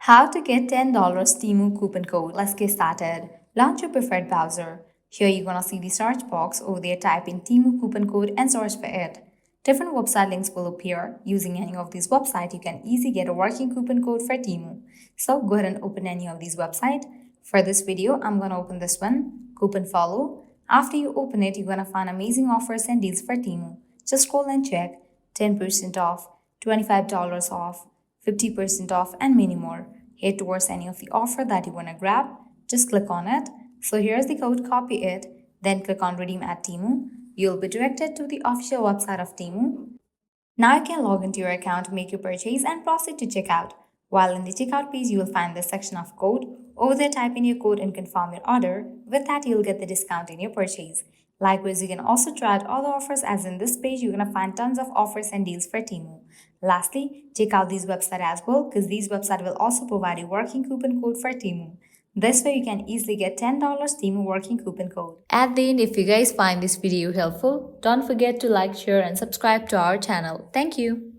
How to get $10 Temu coupon code. Let's get started. Launch your preferred browser. Here you're gonna see the search box. Over there, type in Temu coupon code and search for it. Different website links will appear. Using any of these websites, you can easily get a working coupon code for Temu. So go ahead and open any of these websites. For this video, I'm gonna open this one, Coupon Follow. After you open it, you're gonna find amazing offers and deals for Temu. Just scroll and check. 10% off, $25 off, 50% off, and many more. Head towards any of the offer that you want to grab. Just click on it. So here's the code, copy it, then click on redeem at Temu. You'll be directed to the official website of Temu. Now you can log into your account, make your purchase, and proceed to checkout. While in the checkout page, you will find this section of code. Over there, type in your code and confirm your order. With that, you'll get the discount in your purchase. Likewise, you can also try out other offers, as in this page, you're going to find tons of offers and deals for Temu. Lastly, check out these websites as well, because these websites will also provide a working coupon code for Temu. This way, you can easily get $10 Temu working coupon code. At the end, if you guys find this video helpful, don't forget to like, share, and subscribe to our channel. Thank you.